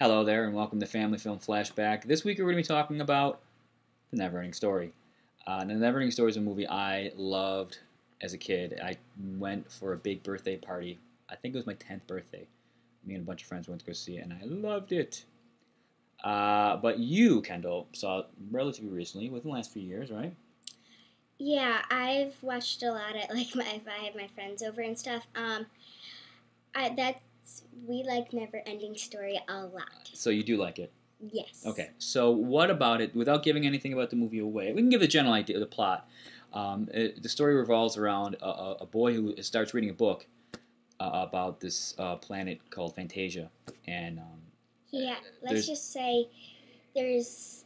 Hello there, and welcome to Family Film Flashback. This week we're going to be talking about The NeverEnding Story. The NeverEnding Story is a movie I loved as a kid. I went for a big birthday party. I think it was my 10th birthday. Me and a bunch of friends went to go see it, and I loved it. But you, Kendall, saw it relatively recently, within the last few years, right? Yeah, I've watched a lot of if I had my friends over and stuff. We like NeverEnding Story a lot. So you do like it? Yes. Okay, so what about it, without giving anything about the movie away, we can give a general idea of the plot. The story revolves around a boy who starts reading a book about this planet called Fantasia. And let's just say there's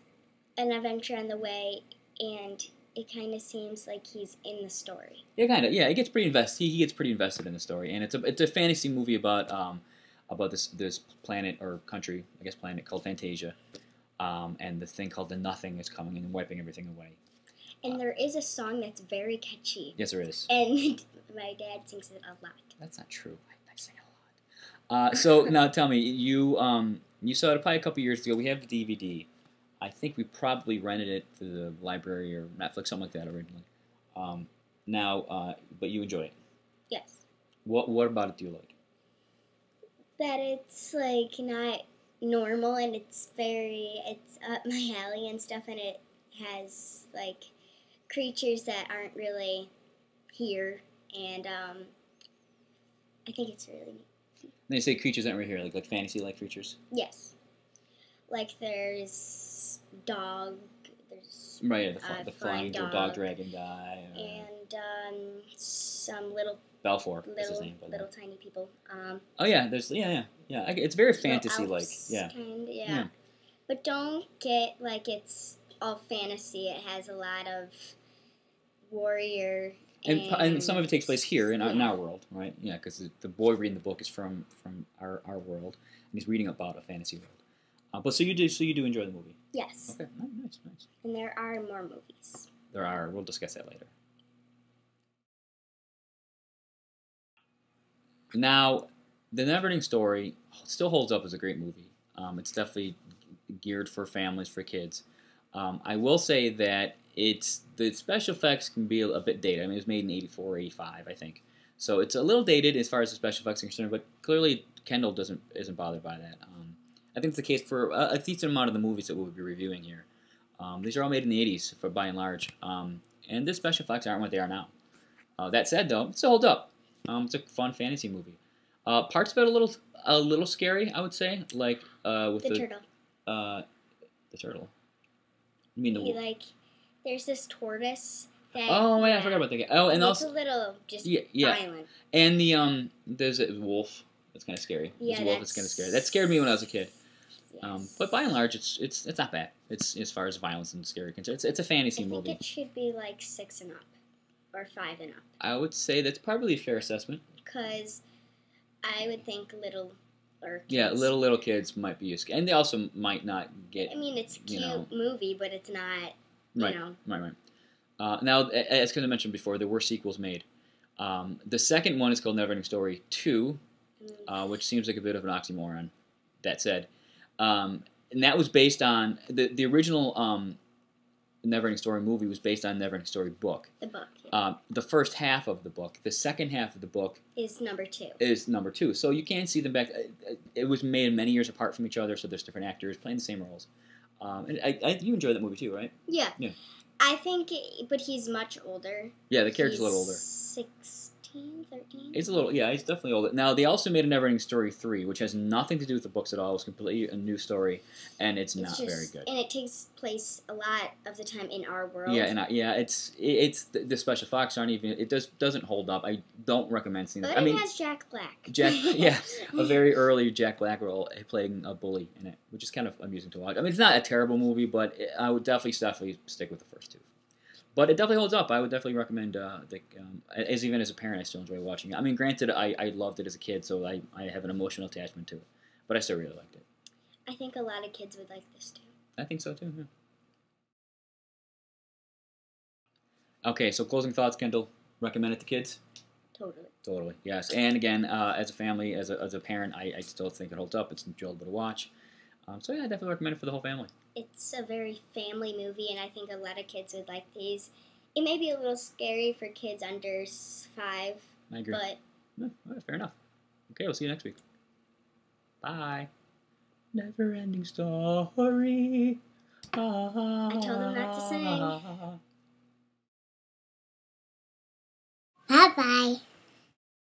an adventure on the way, and it kind of seems like he's in the story. Yeah, kind of. Yeah, he gets pretty invested. He gets pretty invested in the story, and it's a fantasy movie about this planet or country, I guess planet called Fantasia, and the thing called the Nothing is coming and wiping everything away. And there is a song that's very catchy. Yes, there is. And my dad sings it a lot. That's not true. I sing it a lot. So now tell me, you saw it probably a couple years ago. We have the DVD. I think we probably rented it to the library or Netflix, something like that originally. But you enjoy it. Yes. What about it do you like? That it's like not normal, and it's up my alley and stuff, and it has like creatures that aren't really here, and I think it's really neat. They say creatures aren't really here, like fantasy-like creatures. Yes, like there's dog. There's right, yeah, the flying dog dragon guy, and some little Balfour is his name, little tiny people. Oh yeah, it's very fantasy-like. Yeah. Yeah. But don't get like it's all fantasy. It has a lot of warrior. And some of it takes place here in our world, right? Yeah, because the boy reading the book is from our world, and he's reading about a fantasy world. But so you do enjoy the movie? Yes. Okay, nice. And there are more movies. There are. We'll discuss that later. Now, The NeverEnding Story still holds up as a great movie. It's definitely geared for families, for kids. I will say that the special effects can be a bit dated. I mean, it was made in 84, 85, I think. So it's a little dated as far as the special effects are concerned, but clearly Kendall isn't bothered by that. I think it's the case for a decent amount of the movies that we'll be reviewing here. These are all made in the 80s, by and large. And the special effects aren't what they are now. That said, though, it still holds up. It's a fun fantasy movie. Parts of it a little scary, I would say, like with the turtle. The turtle. You mean there's this tortoise. Oh yeah, I forgot about that guy. Oh, and also a little just violent. And there's a wolf. That's kind of scary. Yeah, there's a wolf that's kind of scary. That scared me when I was a kid. Yes. But by and large, it's not bad. It's as far as violence and scary concerned. It's a fantasy movie. I think it should be like 6 and up, or 5 and up. I would say that's probably a fair assessment. Because I would think little kids. Yeah, little kids might be scary, and they also might not get. I mean, it's a cute movie, but it's not. Right. Now, as I mentioned before, there were sequels made. The second one is called NeverEnding Story 2, which seems like a bit of an oxymoron. That said, and that was based on the original NeverEnding Story movie was based on NeverEnding Story book. The book. Yeah. The first half of the book. The second half of the book is number 2. So you can see them back. It was made many years apart from each other, so there's different actors playing the same roles. And you enjoy that movie too, right? Yeah. I think, but he's much older. Yeah, the character's a little older. 16, 13? He's definitely older. Now, they also made a NeverEnding Story 3, which has nothing to do with the books at all. It's completely a new story, and it's not very good. And it takes place a lot of the time in our world. Yeah, it's the special effects aren't even. It doesn't hold up. I don't recommend seeing it. But it has Jack Black. A very early Jack Black role playing a bully in it, which is kind of amusing to watch. I mean, it's not a terrible movie, but I would definitely stick with the first two. But it definitely holds up. I would definitely recommend, even as a parent, I still enjoy watching it. I mean, granted, I loved it as a kid, so I have an emotional attachment to it. But I still really liked it. I think a lot of kids would like this, too. I think so, too, yeah. Okay, so closing thoughts, Kendall. Recommend it to kids? Totally, yes. And again, as a family, as a parent, I still think it holds up. It's enjoyable to watch. So yeah, I definitely recommend it for the whole family. It's a very family movie, and I think a lot of kids would like these. It may be a little scary for kids under 5. I agree. But yeah, all right, fair enough. Okay, we'll see you next week. Bye. Never-ending story. I told them not to sing. Ah. Bye-bye.